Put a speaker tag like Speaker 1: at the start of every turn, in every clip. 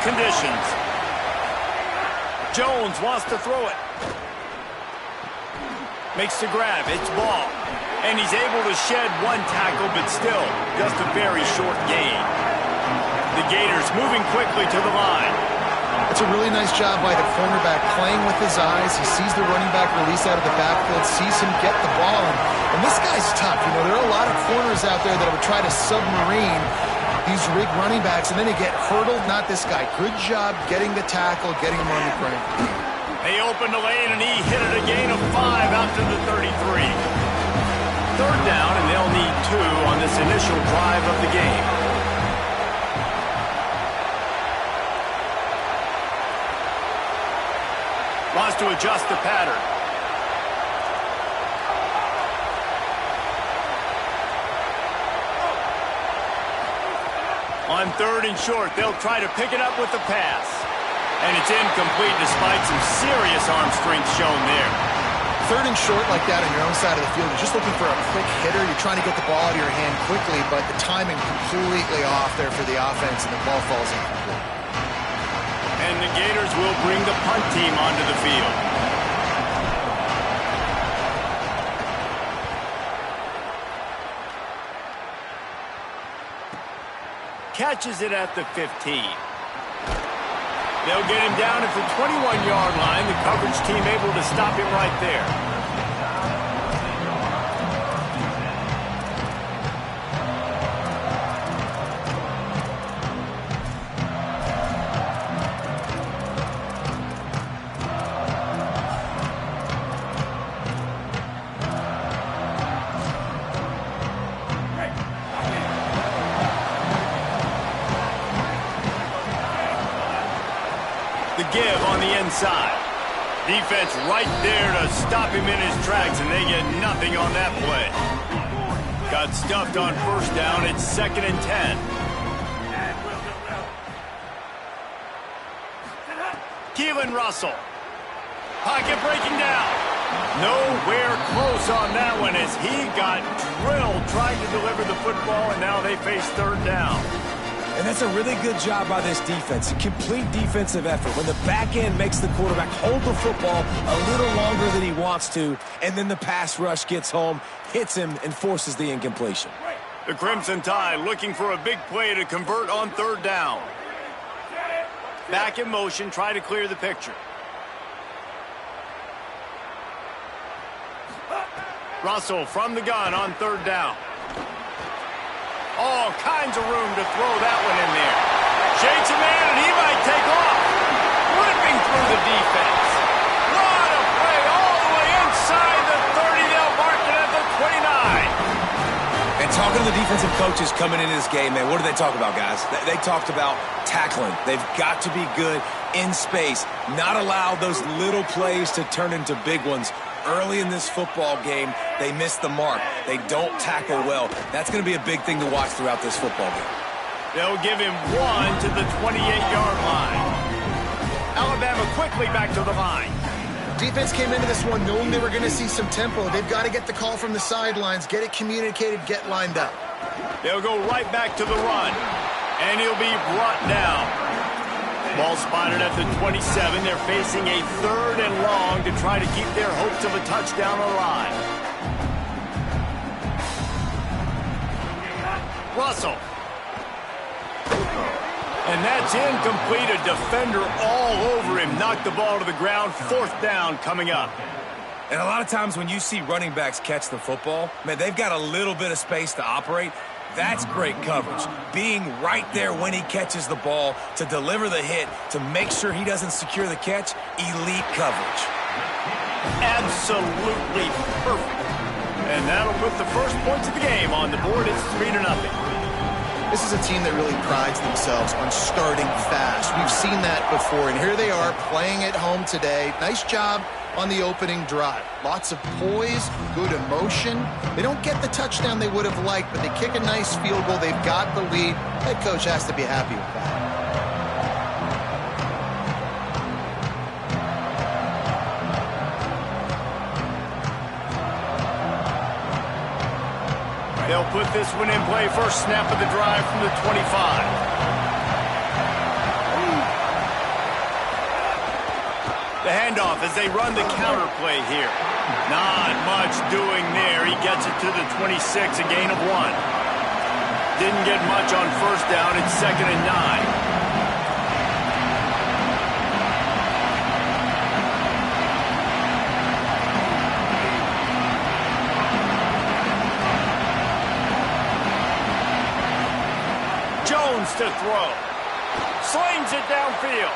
Speaker 1: conditions. Jones wants to throw it. Makes the grab. It's ball. And he's able to shed one tackle, but still just a very short gain. The Gators moving quickly to the line.
Speaker 2: It's a really nice job by the cornerback playing with his eyes. He sees the running back release out of the backfield, sees him get the ball. And this guy's tough. You know, there are a lot of corners out there that would try to submarine these rig running backs, and then they get hurdled. Not this guy. Good job getting the tackle, getting him on the ground.
Speaker 1: They opened the lane, and he hit it a gain of 5 out to the 33. Third down, and they'll need 2 on this initial drive of the game. Wants to adjust the pattern. On 3rd and short, they'll try to pick it up with the pass. And it's incomplete despite some serious arm strength shown there.
Speaker 2: 3rd and short like that on your own side of the field, you're just looking for a quick hitter. You're trying to get the ball out of your hand quickly, but the timing completely off there for the offense, and the ball falls incomplete.
Speaker 1: And the Gators will bring the punt team onto the field. Catches it at the 15. They'll get him down at the 21-yard line. The coverage team able to stop him right there. Give on the inside. Defense right there to stop him in his tracks, and they get nothing on that play. Got stuffed on 1st down. It's 2nd and 10. Keelan Russell. Pocket breaking down. Nowhere close on that one as he got drilled trying to deliver the football, and now they face 3rd down.
Speaker 3: And that's a really good job by this defense. A complete defensive effort. When the back end makes the quarterback hold the football a little longer than he wants to, and then the pass rush gets home, hits him, and forces the incompletion.
Speaker 1: The Crimson Tide looking for a big play to convert on 3rd down. Back in motion, try to clear the picture. Russell from the gun on 3rd down. All kinds of room to throw that one in there. Shakes a man, and he might take off. Ripping through the defense. What a play all the way inside the 30. They'll mark it at the 29.
Speaker 3: And talking to the defensive coaches coming into this game, man, what do they talk about, guys? They talked about tackling. They've got to be good in space, not allow those little plays to turn into big ones. Early in this football game, they miss the mark. They don't tackle well. That's going to be a big thing to watch throughout this football game.
Speaker 1: They'll give him 1 to the 28-yard line. Alabama quickly back to the line.
Speaker 2: Defense came into this one knowing they were going to see some tempo. They've got to get the call from the sidelines, get it communicated, get lined up.
Speaker 1: They'll go right back to the run, and he'll be brought down. Ball spotted at the 27. They're facing a 3rd and long to try to keep their hopes of a touchdown alive. Russell. And that's incomplete. A defender all over him. Knocked the ball to the ground. 4th down coming up.
Speaker 3: And a lot of times when you see running backs catch the football, man, they've got a little bit of space to operate. That's great coverage. Being right there when he catches the ball to deliver the hit, to make sure he doesn't secure the catch, elite coverage.
Speaker 1: Absolutely perfect. And that'll put the first points of the game on the board. It's 3-0.
Speaker 2: This is a team that really prides themselves on starting fast. We've seen that before, and here they are playing at home today. Nice job on the opening drive. Lots of poise, good emotion. They don't get the touchdown they would have liked, but they kick a nice field goal. They've got the lead. Head coach has to be happy with that.
Speaker 1: They'll put this one in play. First snap of the drive from the 25. The handoff as they run the counter play here. Not much doing there. He gets it to the 26, a gain of 1. Didn't get much on first down. It's 2nd and 9. Jones to throw. Slings it downfield.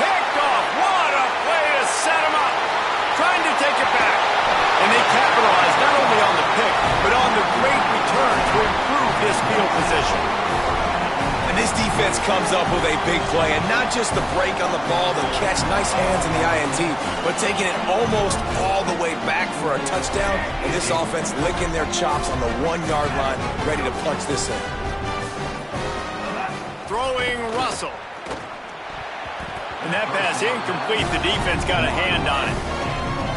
Speaker 1: Picked off. What a play to set him up. Trying to take it back. And they capitalize not only on the pick, but on the great return to improve this field position.
Speaker 3: And this defense comes up with a big play, and not just the break on the ball, the catch, nice hands in the INT, but taking it almost all the way back for a touchdown, and this offense licking their chops on the 1-yard line, ready to punch this in.
Speaker 1: Throwing Russell. And that pass incomplete. The defense got a hand on it.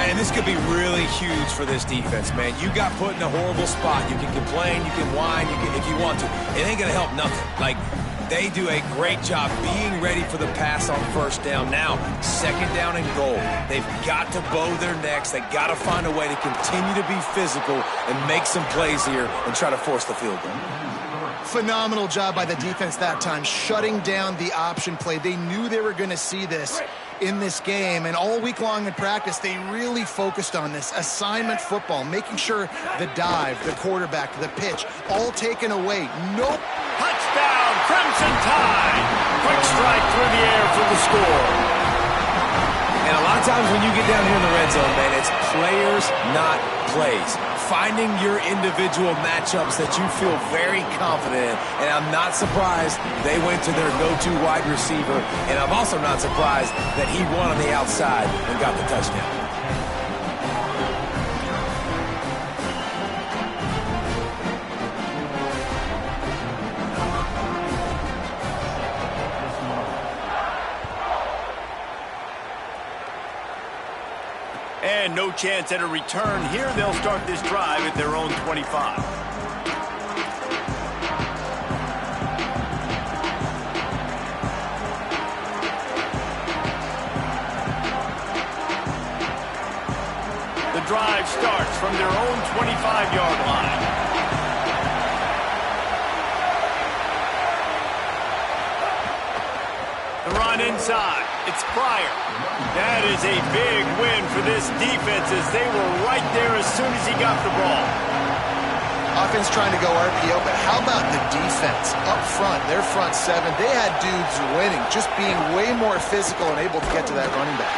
Speaker 3: And this could be really huge for this defense, man. You got put in a horrible spot. You can complain, you can whine, if you want to. It ain't going to help nothing. Like, they do a great job being ready for the pass on first down. Now, 2nd down and goal. They've got to bow their necks. They've got to find a way to continue to be physical and make some plays here and try to force the field goal.
Speaker 2: Phenomenal job by the defense that time, shutting down the option play. They knew they were going to see this in this game, and all week long in practice, they really focused on this assignment football, making sure the dive, the quarterback, the pitch, all taken away. Nope.
Speaker 1: Touchdown, Crimson Tide. Quick strike through the air for the score.
Speaker 3: And a lot of times when you get down here in the red zone, man, it's players, not plays. Finding your individual matchups that you feel very confident in. And I'm not surprised they went to their go-to wide receiver. And I'm also not surprised that he won on the outside and got the touchdown.
Speaker 1: And no chance at a return here. They'll start this drive at their own 25. The drive starts from their own 25-yard line. The run inside. It's Pryor. That is a big win for this defense as they were right there as soon as he got the ball.
Speaker 2: Offense trying to go RPO, but how about the defense up front? Their front 7, they had dudes winning, just being way more physical and able to get to that running back.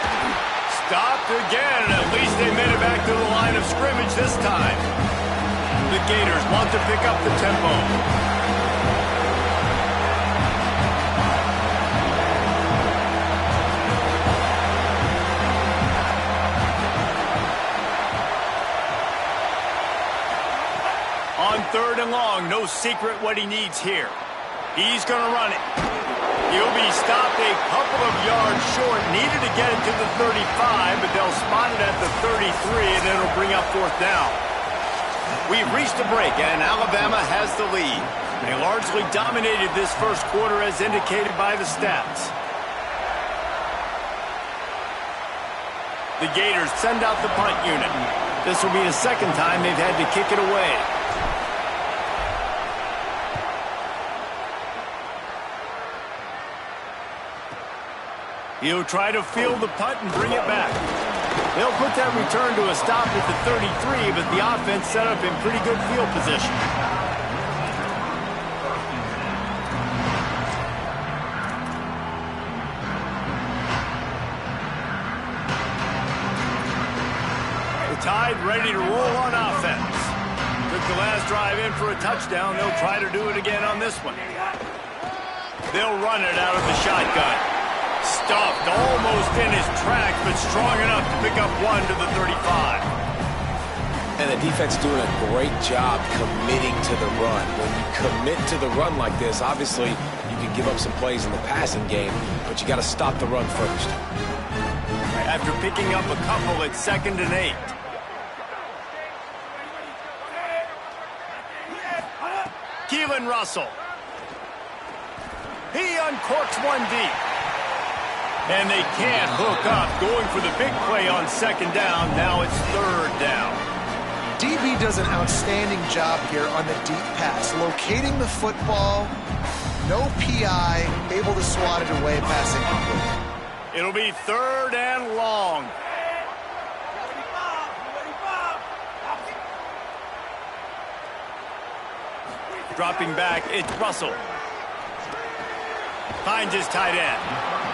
Speaker 1: Stopped again. At least they made it back to the line of scrimmage this time. The Gators want to pick up the tempo. On 3rd and long, no secret what he needs here. He's going to run it. He'll be stopped a couple of yards short. Needed to get it to the 35, but they'll spot it at the 33, and it'll bring up 4th down. We've reached a break, and Alabama has the lead. They largely dominated this first quarter as indicated by the stats. The Gators send out the punt unit. This will be the 2nd time they've had to kick it away. He'll try to field the punt and bring it back. They'll put that return to a stop at the 33, but the offense set up in pretty good field position. The Tide ready to roll on offense. Took the last drive in for a touchdown. They'll try to do it again on this one. They'll run it out of the shotgun. Stuffed almost in his tracks, but strong enough to pick up 1 to the 35.
Speaker 3: And the defense doing a great job committing to the run. When you commit to the run like this, obviously you can give up some plays in the passing game, but you got to stop the run first.
Speaker 1: After picking up a couple, it's 2nd and 8. Keelan Russell. He uncorks one deep. And they can't hook up. Going for the big play on second down. Now it's third down.
Speaker 2: DB does an outstanding job here on the deep pass, locating the football, no PI, able to swat it away, passing complete.
Speaker 1: It'll be third and long. Dropping back, it's Russell. Finds his tight end.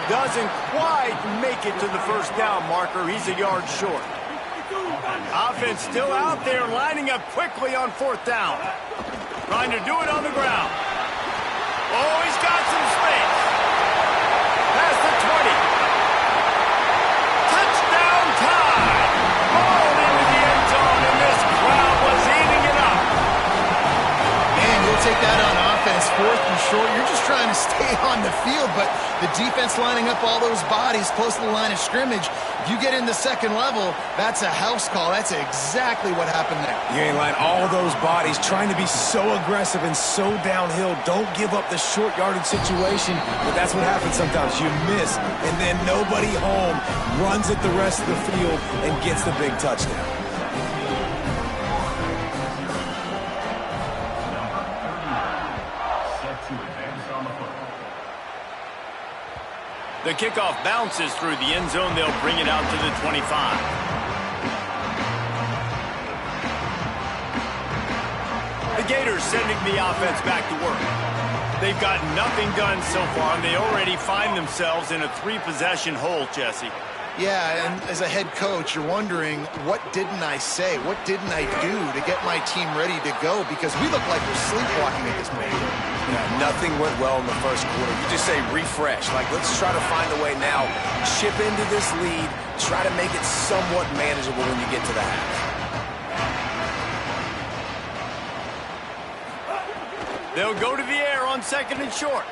Speaker 1: Doesn't quite make it to the first down marker. He's a yard short. Offense still out there, lining up quickly on fourth down. Trying to do it on the ground. Oh, he's got some space. Past the 20. Touchdown time. Ball into the end zone, and this crowd was eating it up.
Speaker 2: Man, you'll take that on offense, fourth and short. You're just trying to stay on the field, but the defense lining up all those bodies close to the line of scrimmage. If you get in the second level, that's a house call. That's exactly what happened there.
Speaker 3: You ain't lying. All those bodies trying to be so aggressive and so downhill. Don't give up the short yardage situation, but that's what happens sometimes. You miss, and then nobody home runs it the rest of the field and gets the big touchdown.
Speaker 1: The kickoff bounces through the end zone. They'll bring it out to the 25. The Gators sending the offense back to work. They've got nothing done so far, and they already find themselves in a three-possession hole, Jesse.
Speaker 2: Yeah, and as a head coach, you're wondering, what didn't I say? What didn't I do to get my team ready to go? Because we look like we're sleepwalking at this point.
Speaker 3: Yeah, nothing went well in the first quarter. You just say refresh. Like, let's try to find a way now. Chip into this lead. Try to make it somewhat manageable when you get to the half.
Speaker 1: They'll go to the air on second and short.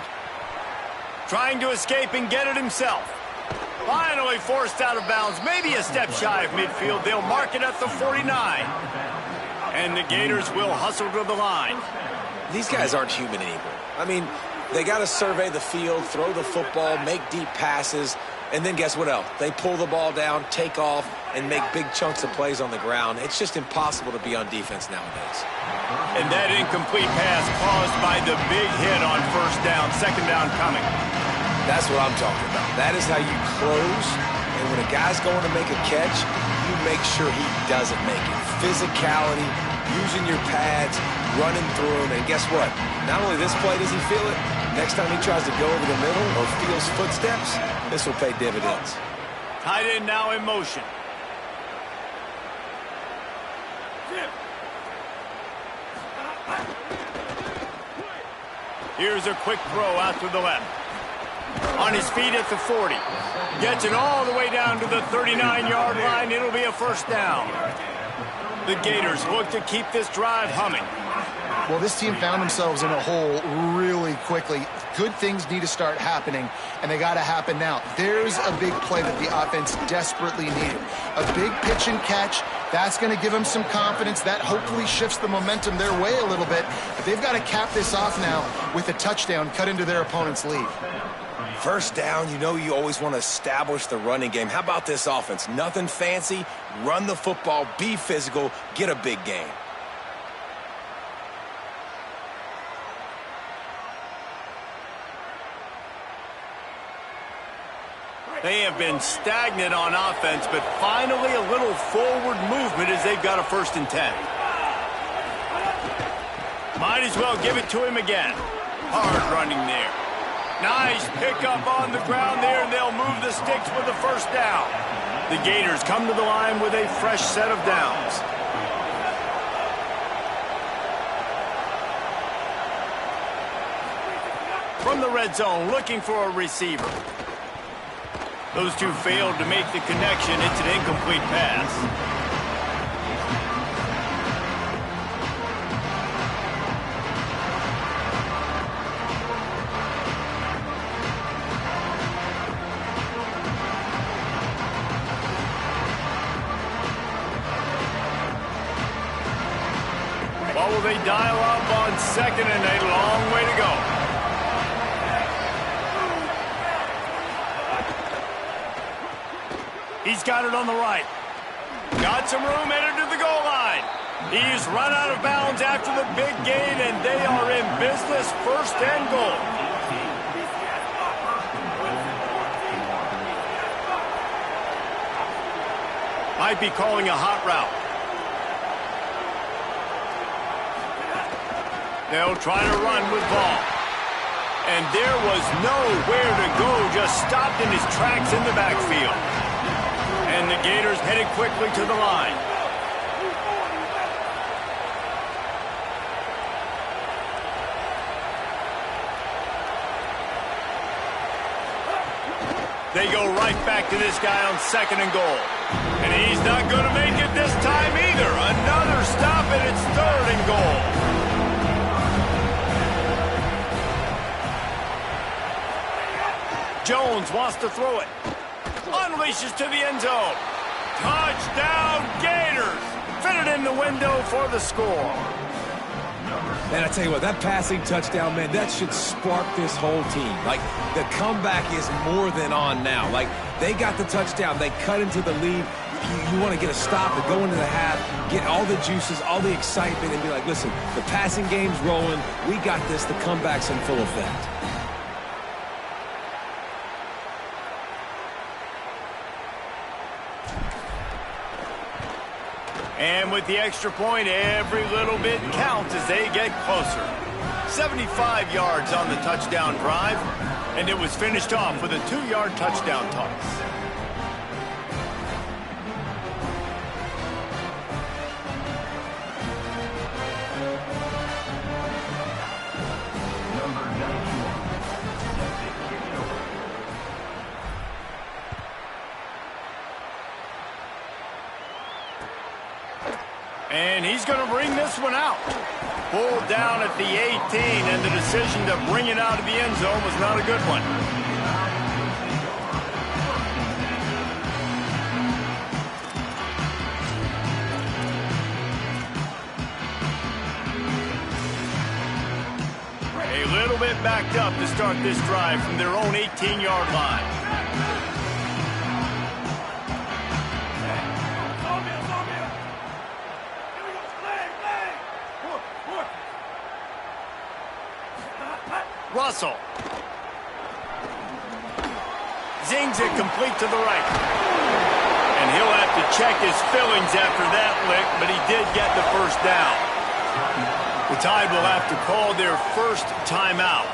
Speaker 1: Trying to escape and get it himself. Finally forced out of bounds. Maybe a step shy of midfield. They'll mark it at the 49. And the Gators will hustle to the line.
Speaker 3: These guys aren't human anymore. I mean, they got to survey the field, throw the football, make deep passes, and then guess what else? They pull the ball down, take off, and make big chunks of plays on the ground. It's just impossible to be on defense nowadays.
Speaker 1: And that incomplete pass caused by the big hit on first down, second down coming.
Speaker 3: That's what I'm talking about. That is how you close, and when a guy's going to make a catch, you make sure he doesn't make it. Physicality, using your pads, running through him, and guess what? Not only this play does he feel it, next time he tries to go over the middle or feels footsteps, this will pay dividends.
Speaker 1: Tight end now in motion. Here's a quick throw out to the left. On his feet at the 40. Gets it all the way down to the 39-yard line. It'll be a first down. The Gators look to keep this drive humming.
Speaker 2: Well, this team found themselves in a hole really quickly. Good things need to start happening, and they got to happen now. There's a big play that the offense desperately needed. A big pitch and catch. That's going to give them some confidence. That hopefully shifts the momentum their way a little bit. But they've got to cap this off now with a touchdown cut into their opponent's lead.
Speaker 3: First down, you know you always want to establish the running game. How about this offense? Nothing fancy. Run the football, be physical, get a big gain.
Speaker 1: They have been stagnant on offense, but finally a little forward movement as they've got a 1st and 10. Might as well give it to him again. Hard running there. Nice pickup on the ground there, and they'll move the sticks with the first down. The Gators come to the line with a fresh set of downs. From the red zone, looking for a receiver. Those two failed to make the connection. It's an incomplete pass. What will they dial up on second, and a long way to go? He's got it on the right. Got some room headed to the goal line. He's run out of bounds after the big gain, and they are in business, first and goal. Might be calling a hot route. They'll try to run with ball. And there was nowhere to go, just stopped in his tracks in the backfield. And the Gators headed quickly to the line. They go right back to this guy on second and goal. And he's not going to make it this time either. Another stop, and it's third and goal. Jones wants to throw it. Unleashes to the end zone. Touchdown, Gators. Fitted in the window for the score.
Speaker 3: Man, I tell you what, that passing touchdown, man, that should spark this whole team. Like, the comeback is more than on now. Like, they got the touchdown. They cut into the lead. You want to get a stop and go into the half, get all the juices, all the excitement, and be like, listen, the passing game's rolling. We got this. The comeback's in full effect.
Speaker 1: And with the extra point, every little bit counts as they get closer. 75 yards on the touchdown drive, and it was finished off with a 2-yard touchdown toss. And he's going to bring this one out. Pulled down at the 18, and the decision to bring it out of the end zone was not a good one. A little bit backed up to start this drive from their own 18-yard line. Russell. Zings it complete to the right. And he'll have to check his fillings after that lick, but he did get the first down. The Tide will have to call their first timeout.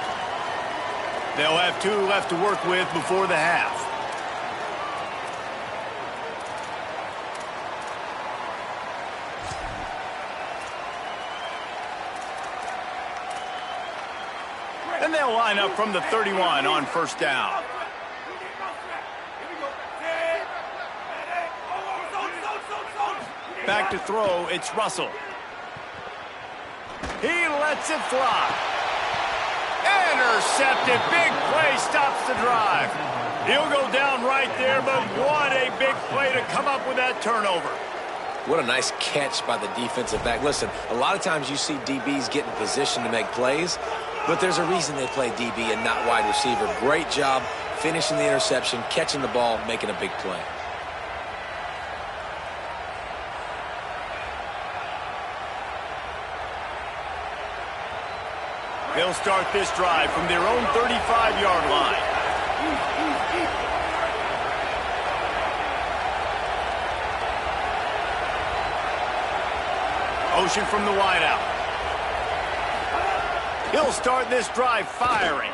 Speaker 1: They'll have 2 left to work with before the half. And they'll line up from the 31 on first down. Back to throw, it's Russell. He lets it fly. Intercepted, big play, stops the drive. He'll go down right there, but what a big play to come up with that turnover.
Speaker 3: What a nice catch by the defensive back. Listen, a lot of times you see DBs get in position to make plays, but there's a reason they play DB and not wide receiver. Great job finishing the interception, catching the ball, making a big play.
Speaker 1: They'll start this drive from their own 35-yard line. Ocean from the wideout. He'll start this drive firing.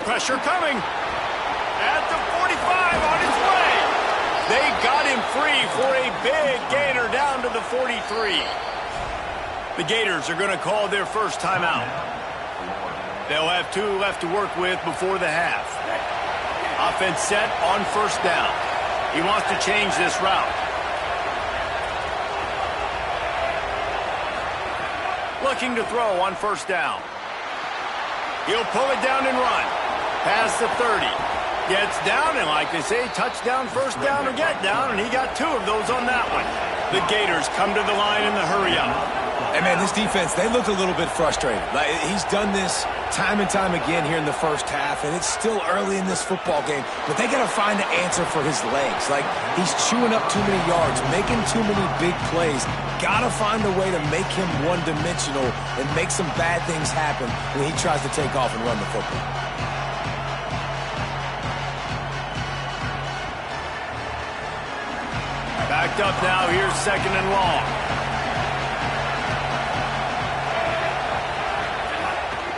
Speaker 1: Pressure coming. At the 45 on his way. They got him free for a big gainer down to the 43. The Gators are going to call their first timeout. They'll have 2 left to work with before the half. Offense set on first down. He wants to change this route. Looking to throw on first down. He'll pull it down and run. Past the 30. Gets down, and like they say, touchdown, first down, or get down, and he got 2 of those on that one. The Gators come to the line in the hurry up.
Speaker 3: Hey, man, this defense, they look a little bit frustrated. Like, he's done this time and time again here in the first half, and it's still early in this football game, but they got to find an answer for his legs. Like, he's chewing up too many yards, making too many big plays. Got to find a way to make him one-dimensional and make some bad things happen when he tries to take off and run the football.
Speaker 1: Backed up now, here's 2nd and long.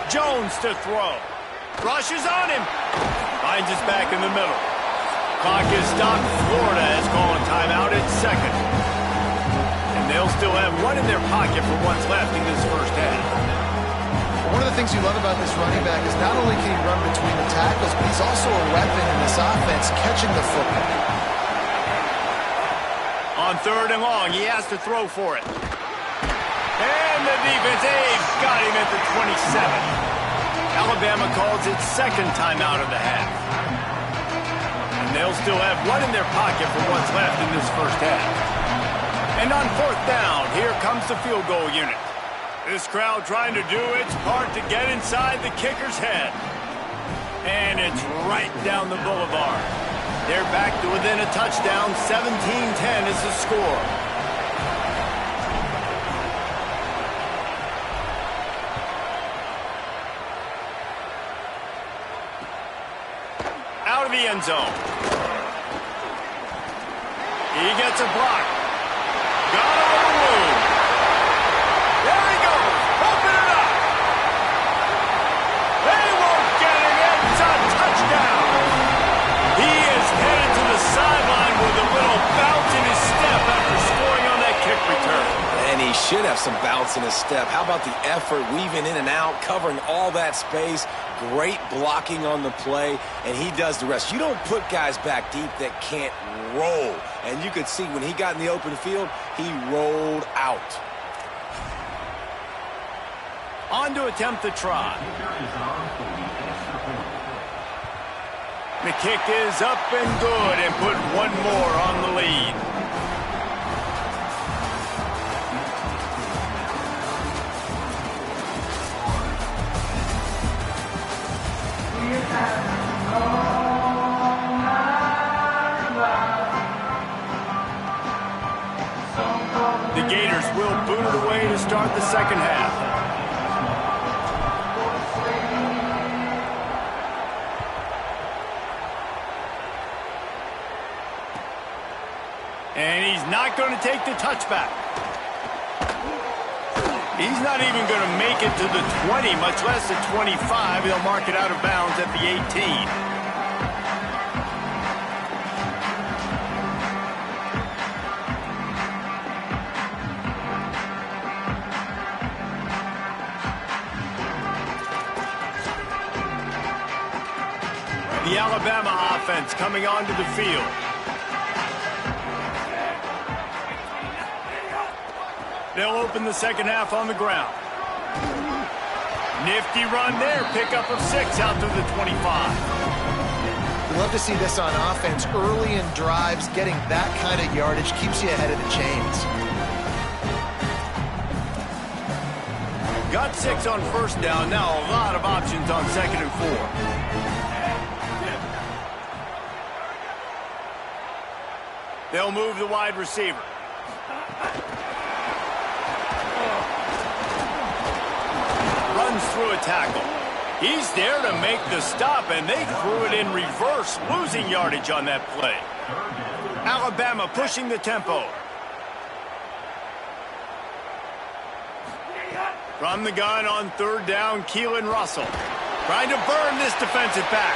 Speaker 1: Jones to throw. Rushes on him. Finds his back in the middle. Clock is stopped. Florida has called a timeout at 2nd. And they'll still have one in their pocket for what's left in this first half.
Speaker 2: One of the things you love about this running back is not only can he run between the tackles, but he's also a weapon in this offense catching the football.
Speaker 1: On 3rd and long, he has to throw for it. And the defense, they've got him at the 27. Alabama calls its 2nd timeout of the half. And they'll still have one in their pocket for what's left in this first half. And on 4th down, here comes the field goal unit. This crowd trying to do its part to get inside the kicker's head. And it's right down the boulevard. They're back to within a touchdown. 17-10 is the score. Out of the end zone. He gets a block. Got him on the move. There he goes. Open it up. They won't get him. It's a touchdown. He is headed to the sideline with a little bounce in his step after scoring on that kick return.
Speaker 3: And he should have some bounce in his step. How about the effort, weaving in and out, covering all that space, great blocking on the play, and he does the rest. You don't put guys back deep that can't roll. And you could see when he got in the open field, he rolled out.
Speaker 1: On to attempt the try. The kick is up and good and put one more on the lead. The Gators will boot it away to start the second half. And he's not going to take the touchback. He's not even going to make it to the 20, much less the 25. He'll mark it out of bounds at the 18. The Alabama offense coming onto the field. They'll open the second half on the ground. Nifty run there. Pickup of 6 out to the 25.
Speaker 2: We love to see this on offense. Early in drives, getting that kind of yardage keeps you ahead of the chains.
Speaker 1: Got 6 on first down. Now a lot of options on 2nd and 4. They'll move the wide receiver. Runs through a tackle. He's there to make the stop, and they threw it in reverse, losing yardage on that play. Alabama pushing the tempo. From the gun on 3rd down, Keelan Russell. Trying to burn this defensive back.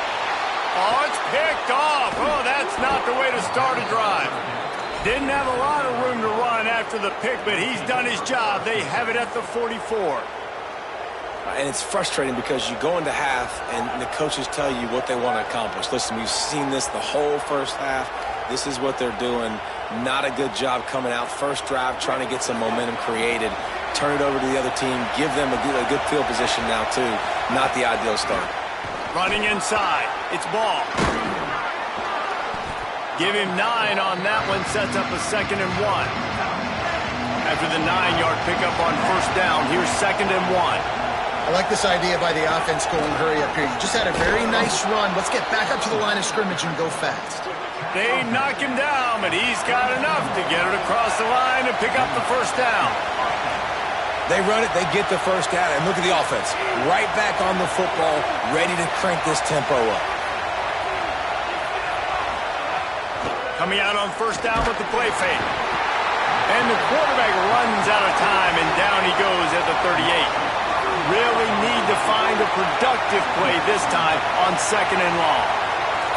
Speaker 1: Oh, it's picked off. Oh, that's not the way to start a drive. Didn't have a lot of room to run after the pick, but he's done his job. They have it at the 44.
Speaker 3: And it's frustrating because you go into half and the coaches tell you what they want to accomplish. Listen, we've seen this the whole first half. This is what they're doing. Not a good job coming out. First drive, trying to get some momentum created. Turn it over to the other team. Give them a good field position now, too. Not the ideal start.
Speaker 1: Running inside. It's ball. Give him 9 on that one. Sets up a 2nd and 1. After the 9-yard pickup on first down, here's 2nd and 1.
Speaker 2: I like this idea by the offense going hurry up here. You just had a very nice run. Let's get back up to the line of scrimmage and go fast.
Speaker 1: They knock him down, but he's got enough to get it across the line and pick up the first down.
Speaker 3: They run it, they get the first down, and look at the offense. Right back on the football, ready to crank this tempo up.
Speaker 1: Coming out on first down with the play fake. And the quarterback runs out of time, and down he goes at the 38. Really need to find a productive play this time on 2nd and long.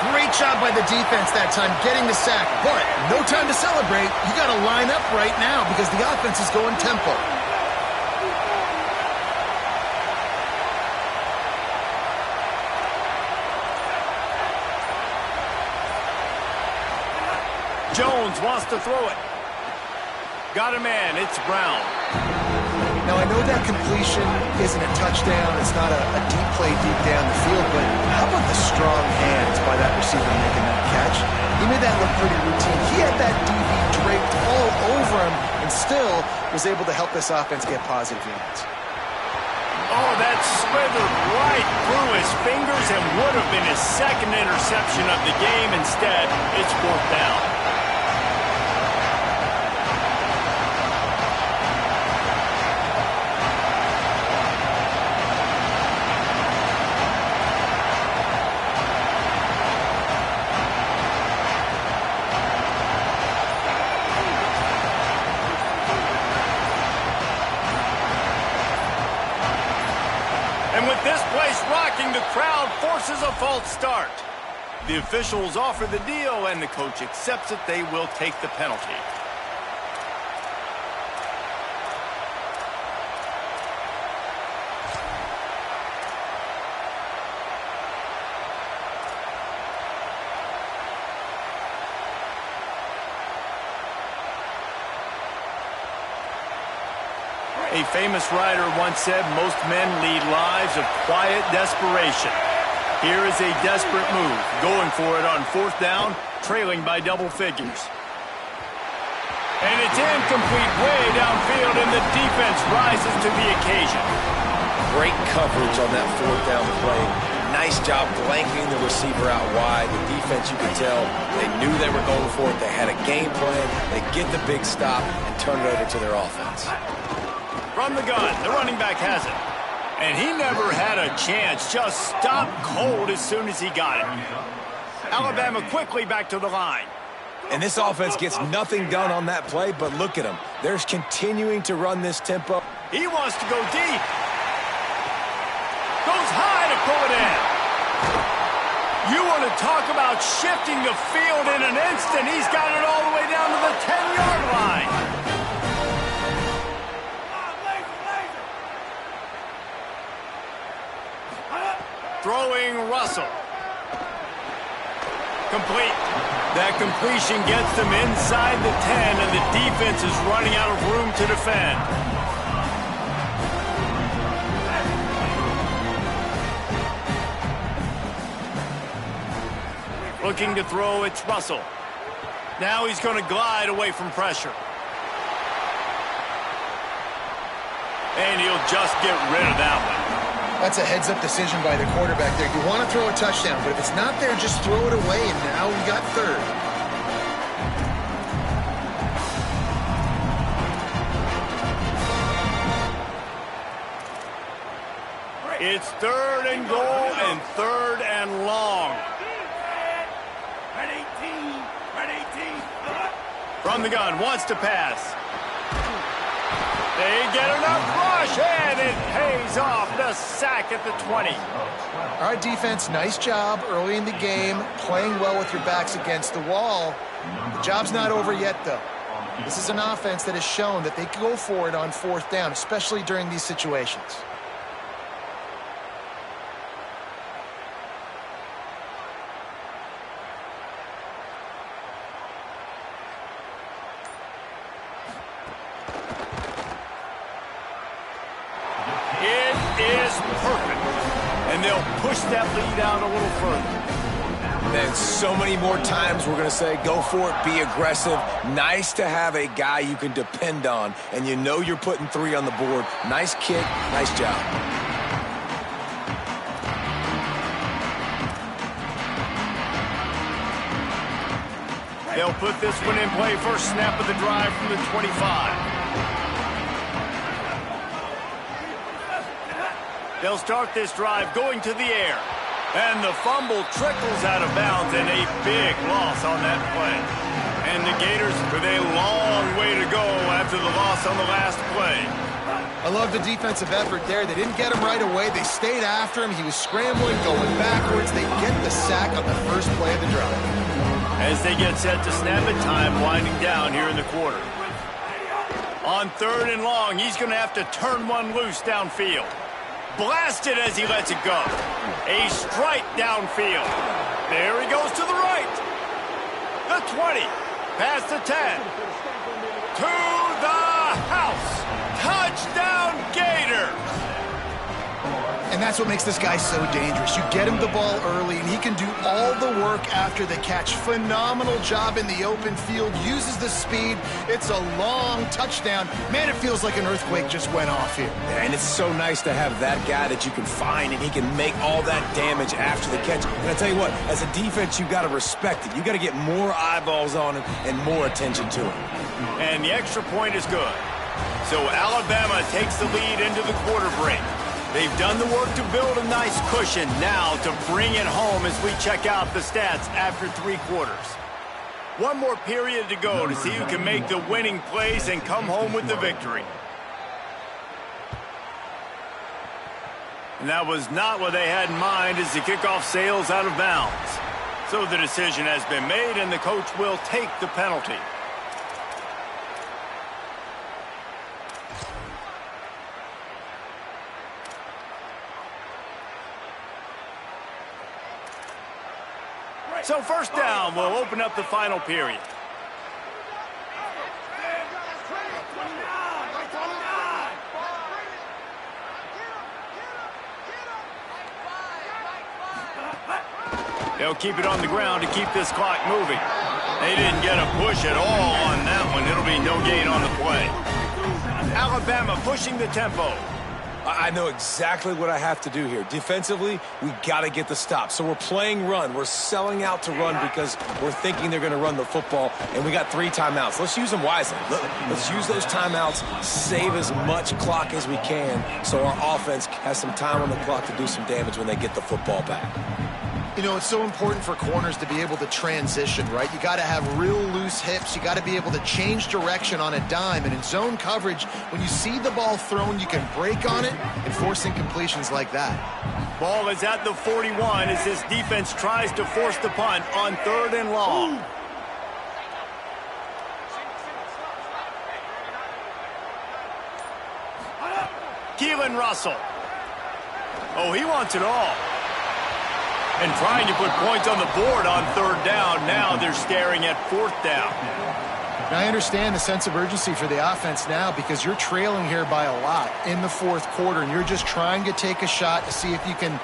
Speaker 2: Great job by the defense that time getting the sack, but no time to celebrate. You got to line up right now because the offense is going tempo.
Speaker 1: Jones wants to throw it. Got a man. It's Brown.
Speaker 2: Now, I know that completion isn't a touchdown. It's not a deep play deep down the field, but how about the strong hands by that receiver making that catch? He made that look pretty routine. He had that DB draped all over him and still was able to help this offense get positive yards.
Speaker 1: Oh, that slithered right through his fingers and would have been his 2nd interception of the game. Instead, it's 4th down. And with this place rocking, the crowd forces a false start. The officials offer the deal, and the coach accepts it. They will take the penalty. A famous writer once said, most men lead lives of quiet desperation. Here is a desperate move, going for it on 4th down, trailing by double figures. And it's incomplete way downfield, and the defense rises to the occasion.
Speaker 3: Great coverage on that 4th down play. Nice job blanketing the receiver out wide. The defense, you could tell, they knew they were going for it. They had a game plan. They get the big stop and turn it over to their offense.
Speaker 1: From the gun, the running back has it. And he never had a chance, just stopped cold as soon as he got it. Alabama quickly back to the line.
Speaker 3: And this offense gets nothing done on that play, but look at them. They're continuing to run this tempo.
Speaker 1: He wants to go deep. Goes high to pull it in. You want to talk about shifting the field in an instant. He's got it all the way down to the 10-yard line. Throwing Russell. Complete. That completion gets them inside the 10, and the defense is running out of room to defend. Looking to throw, it's Russell. Now he's going to glide away from pressure. And he'll just get rid of that one.
Speaker 2: That's a heads-up decision by the quarterback there. You want to throw a touchdown, but if it's not there, just throw it away, and now we got 3rd.
Speaker 1: It's 3rd and goal and 3rd and long. From the gun, wants to pass. They get enough rush, and it pays off. The sack at the 20.
Speaker 2: All right, defense, nice job early in the game, playing well with your backs against the wall. The job's not over yet, though. This is an offense that has shown that they can go for it on 4th down, especially during these situations.
Speaker 1: It is perfect. And they'll push that lead out a little further.
Speaker 3: Man, so many more times we're going to say, go for it, be aggressive. Nice to have a guy you can depend on, and you know you're putting 3 on the board. Nice kick, nice job.
Speaker 1: They'll put this one in play. First snap of the drive from the 25. They'll start this drive going to the air. And the fumble trickles out of bounds, and a big loss on that play. And the Gators with a long way to go after the loss on the last play.
Speaker 2: I love the defensive effort there. They didn't get him right away. They stayed after him. He was scrambling, going backwards. They get the sack on the first play of the drive.
Speaker 1: As they get set to snap it, time winding down here in the quarter. On 3rd and long, he's going to have to turn one loose downfield. Blasted as he lets it go. A strike downfield. There he goes to the right. The 20. Past the 10. To the house. Touchdown, Gator.
Speaker 2: And that's what makes this guy so dangerous. You get him the ball early, and he can do all the work after the catch. Phenomenal job in the open field. Uses the speed. It's a long touchdown. Man, it feels like an earthquake just went off here.
Speaker 3: Yeah, and it's so nice to have that guy that you can find, and he can make all that damage after the catch. And I tell you what, as a defense, you got to respect it. You got to get more eyeballs on him and more attention to him.
Speaker 1: And the extra point is good. So Alabama takes the lead into the quarter break. They've done the work to build a nice cushion. Now to bring it home as we check out the stats after 3 quarters. One more period to go to see who can make the winning plays and come home with the victory. And that was not what they had in mind as the kickoff sails out of bounds. So the decision has been made, and the coach will take the penalty. So first down will open up the final period. They'll keep it on the ground to keep this clock moving. They didn't get a push at all on that one. It'll be no gain on the play. Alabama pushing the tempo.
Speaker 3: I know exactly what I have to do here. Defensively, we got to get the stop. So we're playing run. We're selling out to run because we're thinking they're going to run the football, and we got 3 timeouts. Let's use them wisely. Let's use those timeouts, save as much clock as we can so our offense has some time on the clock to do some damage when they get the football back.
Speaker 2: You know, it's so important for corners to be able to transition, right? You got to have real loose hips. You got to be able to change direction on a dime. And in zone coverage, when you see the ball thrown, you can break on it and force incompletions like that.
Speaker 1: Ball is at the 41 as this defense tries to force the punt on 3rd and long. Keelan Russell. Oh, he wants it all. And trying to put points on the board on 3rd down. Now they're staring at 4th down.
Speaker 2: Now, I understand the sense of urgency for the offense now because you're trailing here by a lot in the 4th quarter, and you're just trying to take a shot to see if you can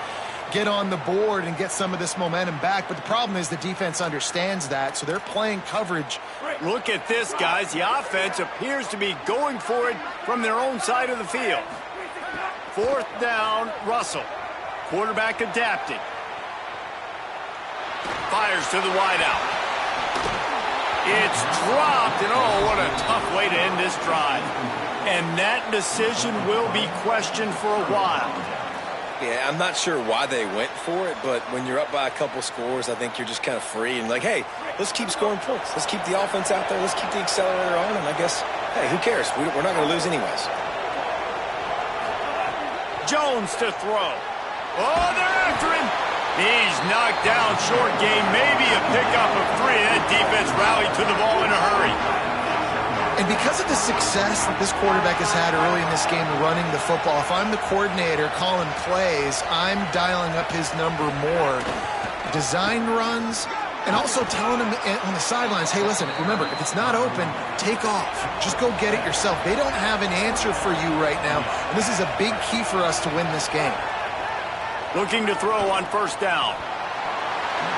Speaker 2: get on the board and get some of this momentum back. But the problem is the defense understands that, so they're playing coverage.
Speaker 1: Look at this, guys. The offense appears to be going for it from their own side of the field. 4th down, Russell. Quarterback adapting. Fires to the wideout. It's dropped, and oh, what a tough way to end this drive. And that decision will be questioned for a while.
Speaker 3: Yeah, I'm not sure why they went for it, but when you're up by a couple scores, I think you're just kind of free and like, hey, let's keep scoring points. Let's keep the offense out there. Let's keep the accelerator on, and I guess, hey, who cares? We're not going to lose anyways.
Speaker 1: Jones to throw. Oh, they're after him. He's knocked down, short game, maybe a pickup of 3. That defense rallied to the ball in a hurry.
Speaker 2: And because of the success that this quarterback has had early in this game running the football, if I'm the coordinator calling plays, I'm dialing up his number more. Design runs, and also telling him on the sidelines, hey, listen, remember, if it's not open, take off. Just go get it yourself. They don't have an answer for you right now, and this is a big key for us to win this game.
Speaker 1: Looking to throw on 1st down.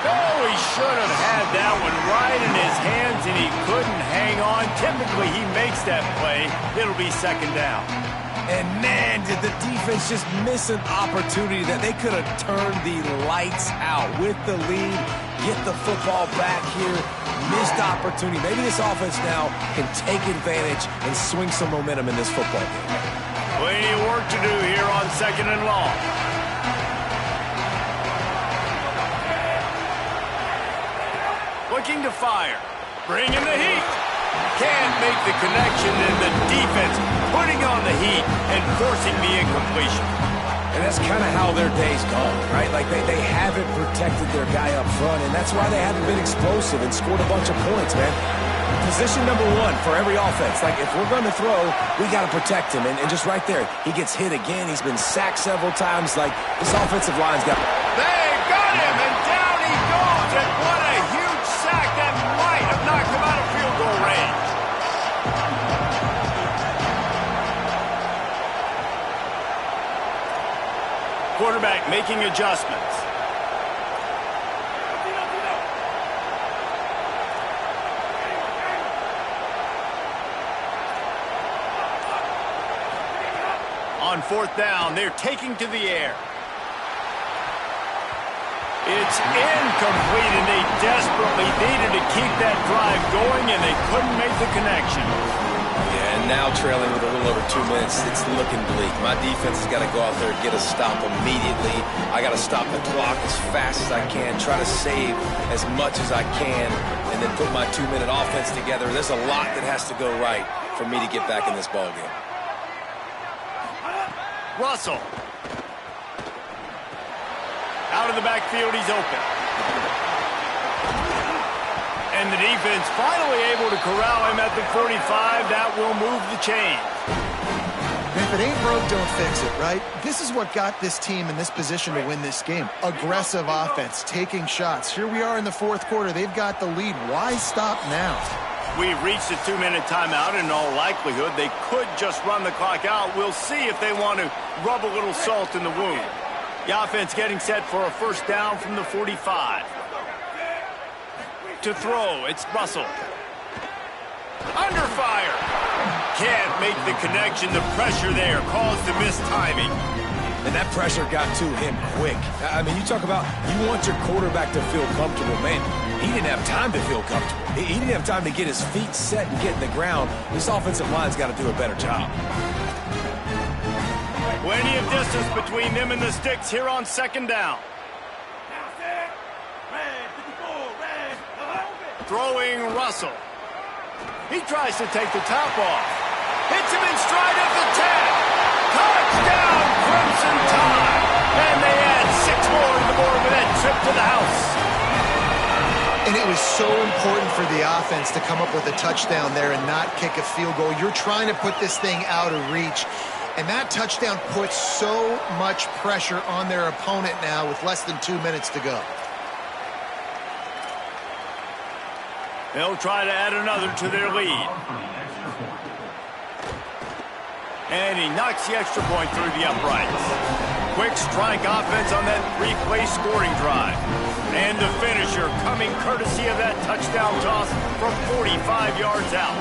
Speaker 1: Oh, he should have had that one right in his hands, and he couldn't hang on. Typically, he makes that play. It'll be second down.
Speaker 3: And, man, did the defense just miss an opportunity that they could have turned the lights out with the lead, get the football back here. Missed opportunity. Maybe this offense now can take advantage and swing some momentum in this football game.
Speaker 1: Plenty of work to do here on second and long. Looking to fire. Bringing the heat. Can't make the connection, and the defense putting on the heat and forcing the incompletion.
Speaker 3: And that's kind of how their day's gone, right? Like they haven't protected their guy up front, and that's why they haven't been explosive and scored a bunch of points, man. Position number one for every offense. Like, if we're going to throw, we got to protect him. And just right there, he gets hit again. He's been sacked several times. Like, this offensive line's got...
Speaker 1: They got him, and down he goes. And what a huge sack that might have knocked him out of field goal range. Quarterback making adjustments. On fourth down, they're taking to the air. It's incomplete, and they desperately needed to keep that drive going, and they couldn't make the connection.
Speaker 3: Yeah, and now trailing with a little over 2 minutes, it's looking bleak. My defense has got to go out there and get a stop immediately. I got to stop the clock as fast as I can, try to save as much as I can, and then put my 2-minute offense together. There's a lot that has to go right for me to get back in this ballgame.
Speaker 1: Russell. Out of the backfield, he's open. And the defense finally able to corral him at the 45. That will move the chain.
Speaker 2: If it ain't broke, don't fix it, right? This is what got this team in this position to win this game. Aggressive offense, taking shots. Here we are in the fourth quarter. They've got the lead. Why stop now?
Speaker 1: We've reached a 2-minute timeout. In all likelihood, they could just run the clock out. We'll see if they want to rub a little salt in the wound. The offense getting set for a first down from the 45. To throw, it's Russell. Under fire. Can't make the connection. The pressure there caused the missed timing.
Speaker 3: And that pressure got to him quick. I mean, you talk about you want your quarterback to feel comfortable. Man, he didn't have time to feel comfortable. He didn't have time to get his feet set and get in the ground. This offensive line's got to do a better job.
Speaker 1: Plenty of distance between them and the sticks here on second down. Throwing Russell. He tries to take the top off. Hits him in stride at the 10. Touchdown, Crimson Tide. And they add 6 more to the board with that trip to the house.
Speaker 2: And it was so important for the offense to come up with a touchdown there and not kick a field goal. You're trying to put this thing out of reach. And that touchdown puts so much pressure on their opponent now with less than 2 minutes to go.
Speaker 1: They'll try to add another to their lead. And he knocks the extra point through the uprights. Quick strike offense on that 3-play scoring drive. And the finisher coming courtesy of that touchdown toss from 45 yards out.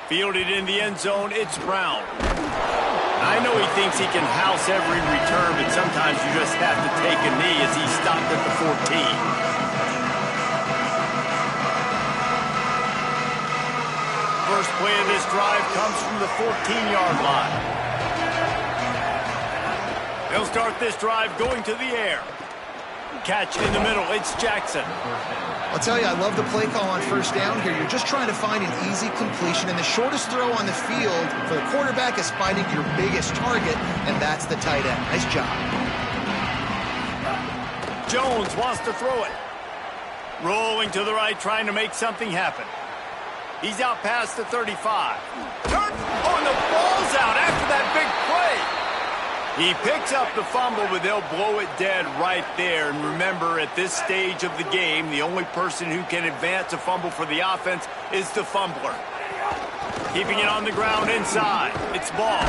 Speaker 1: Fielded in the end zone, it's Brown. I know he thinks he can house every return, but sometimes you just have to take a knee as he stopped at the 14. First play of this drive comes from the 14-yard line. They'll start this drive going to the air. Catch in the middle, it's Jackson.
Speaker 2: I'll tell you, I love the play call on first down here. You're just trying to find an easy completion, and the shortest throw on the field for the quarterback is finding your biggest target, and that's the tight end. Nice job.
Speaker 1: Jones wants to throw it. Rolling to the right, trying to make something happen. He's out past the 35. Turn, oh, and the ball's out after that big play. He picks up the fumble, but they'll blow it dead right there. And remember, at this stage of the game, the only person who can advance a fumble for the offense is the fumbler. Keeping it on the ground inside. It's ball.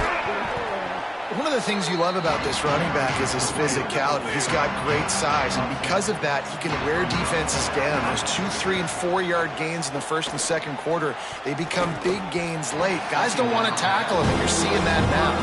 Speaker 2: One of the things you love about this running back is his physicality. He's got great size, and because of that, he can wear defenses down. Those 2, 3, and 4-yard gains in the first and second quarter, they become big gains late. Guys don't want to tackle him, and you're seeing that now.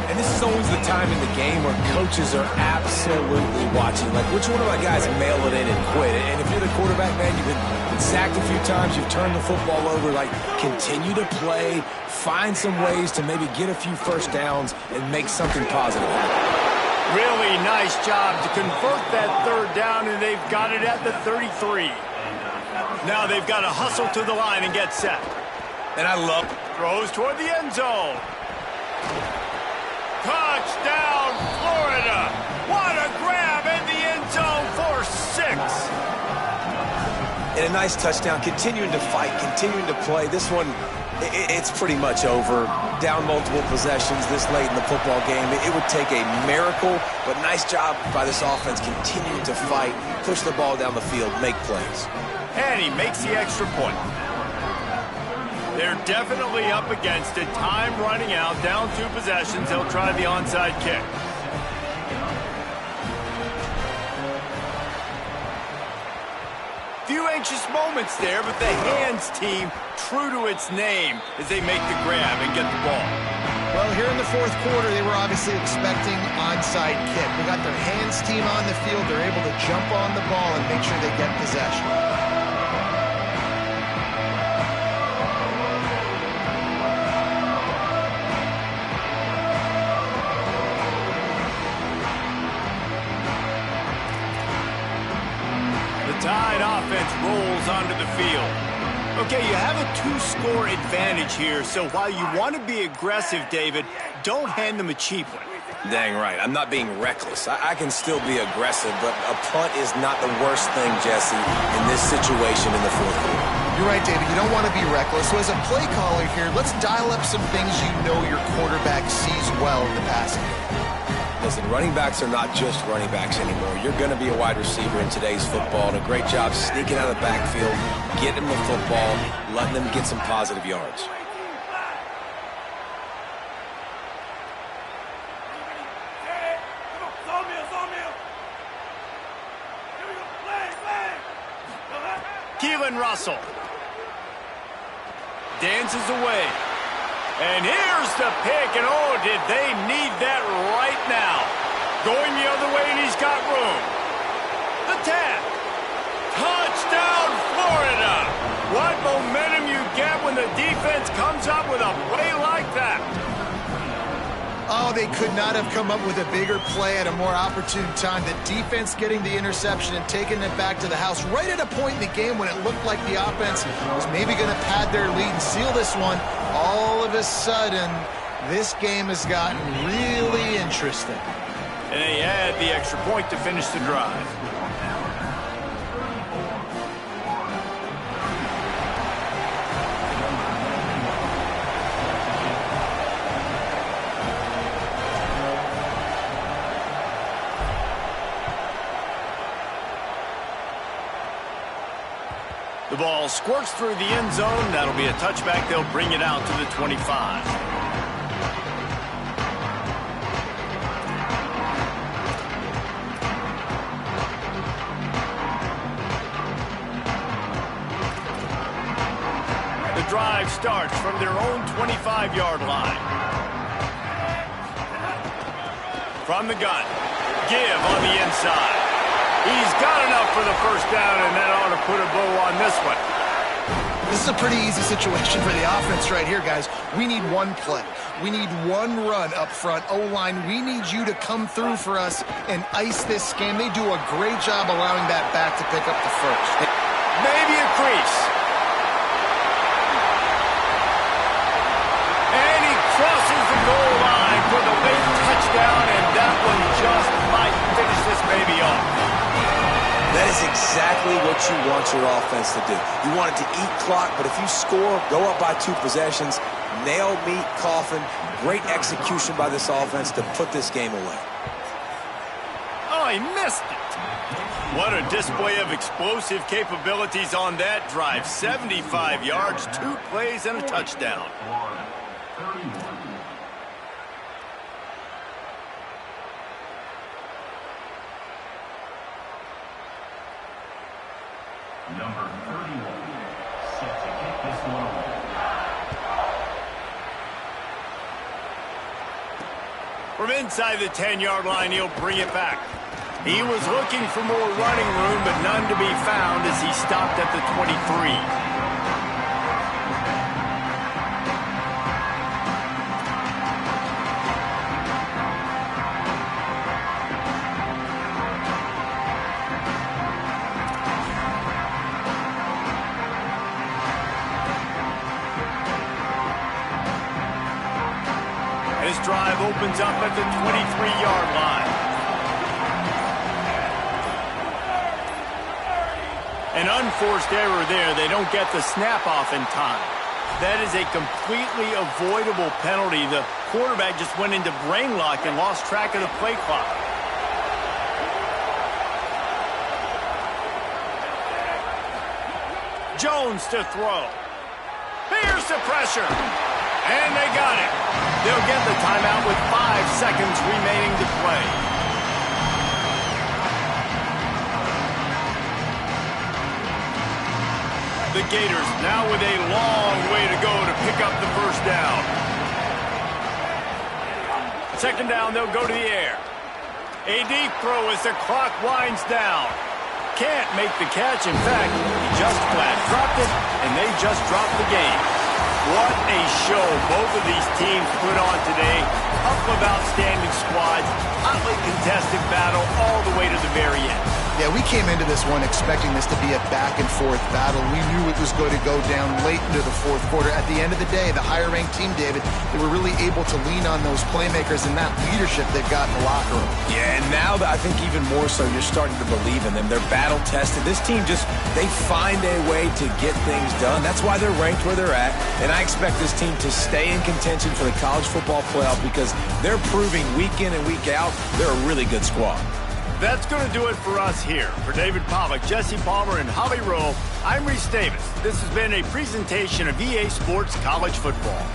Speaker 3: And this is always the time in the game where coaches are absolutely watching. Like, which one of my guys mail it in and quit? And if you're the quarterback, man, you've been sacked a few times, you've turned the football over. Like, continue to play, find some ways to maybe get a few first downs and make something positive happen.
Speaker 1: Really nice job to convert that third down, and they've got it at the 33. Now they've got to hustle to the line and get set.
Speaker 3: And I love
Speaker 1: throws toward the end zone. Touchdown, Florida! What a grab in the end zone for 6.
Speaker 3: And a nice touchdown, continuing to fight, continuing to play. This one, it's pretty much over. Down multiple possessions this late in the football game. It would take a miracle, but nice job by this offense continuing to fight, push the ball down the field, make plays.
Speaker 1: And he makes the extra point. They're definitely up against it. Time running out, down 2 possessions. They'll try the onside kick. Few anxious moments there, but the hands team true to its name as they make the grab and get the ball.
Speaker 2: Well, here in the fourth quarter, they were obviously expecting onside kick. They got their hands team on the field. They're able to jump on the ball and make sure they get possession.
Speaker 1: Tide offense rolls onto the field. Okay, you have a 2-score advantage here, so while you want to be aggressive, David, don't hand them a cheap one.
Speaker 3: Dang right. I'm not being reckless. I can still be aggressive, but a punt is not the worst thing, Jesse, in this situation in the fourth quarter.
Speaker 2: You're right, David. You don't want to be reckless. So as a play caller here, let's dial up some things you know your quarterback sees well in the passing game.
Speaker 3: Listen, running backs are not just running backs anymore. You're going to be a wide receiver in today's football, and a great job sneaking out of the backfield, getting them the football, letting them get some positive yards.
Speaker 1: Keelan Russell dances away. And here's the pick, and oh, did they need that right now. Going the other way, and he's got room. The tap. Touchdown, Florida. What momentum you get when the defense comes up with a play like that.
Speaker 2: Oh, they could not have come up with a bigger play at a more opportune time. The defense getting the interception and taking it back to the house right at a point in the game when it looked like the offense was maybe going to pad their lead and seal this one. All of a sudden, this game has gotten really interesting.
Speaker 1: And they add the extra point to finish the drive. The ball squirts through the end zone. That'll be a touchback. They'll bring it out to the 25. The drive starts from their own 25-yard line. From the gun. Give on the inside. He's got enough for the first down, and that ought to put a bow on this one.
Speaker 2: This is a pretty easy situation for the offense right here, guys. We need one play. We need one run up front. O-line, we need you to come through for us and ice this game. They do a great job allowing that back to pick up the first.
Speaker 1: Maybe a crease. And he crosses the goal line for the late touchdown, and that one just might finish this baby off.
Speaker 3: That is exactly what you want your offense to do. You want it to eat clock, but if you score, go up by 2 possessions, nail meat coffin. Great execution by this offense to put this game away.
Speaker 1: Oh, he missed it. What a display of explosive capabilities on that drive. 75 yards, 2 plays, and a touchdown.
Speaker 4: Number 31, set to kick this one away.
Speaker 1: From inside the 10-yard line, he'll bring it back. He was looking for more running room, but none to be found as he stopped at the 23. His drive opens up at the 23-yard line. An unforced error there. They don't get the snap off in time. That is a completely avoidable penalty. The quarterback just went into brain lock and lost track of the play clock. Jones to throw. Here's the pressure. And they got it. They'll get the timeout with 5 seconds remaining to play. The Gators now with a long way to go to pick up the first down. Second down, they'll go to the air. A deep throw as the clock winds down. Can't make the catch. In fact, he just flat dropped it, and they just dropped the game. What a show both of these teams put on today. A couple of outstanding squads, hotly contested battle all the way to the very end.
Speaker 2: Yeah, we came into this one expecting this to be a back-and-forth battle. We knew it was going to go down late into the fourth quarter. At the end of the day, the higher-ranked team, David, they were really able to lean on those playmakers and that leadership they've got in the locker room.
Speaker 3: Yeah, and now I think even more so, you're starting to believe in them. They're battle-tested. This team they find a way to get things done. That's why they're ranked where they're at. And I expect this team to stay in contention for the college football playoff because they're proving week in and week out they're a really good squad.
Speaker 1: That's going to do it for us here. For David Pollack, Jesse Palmer, and Holly Rowe, I'm Reese Davis. This has been a presentation of EA Sports College Football.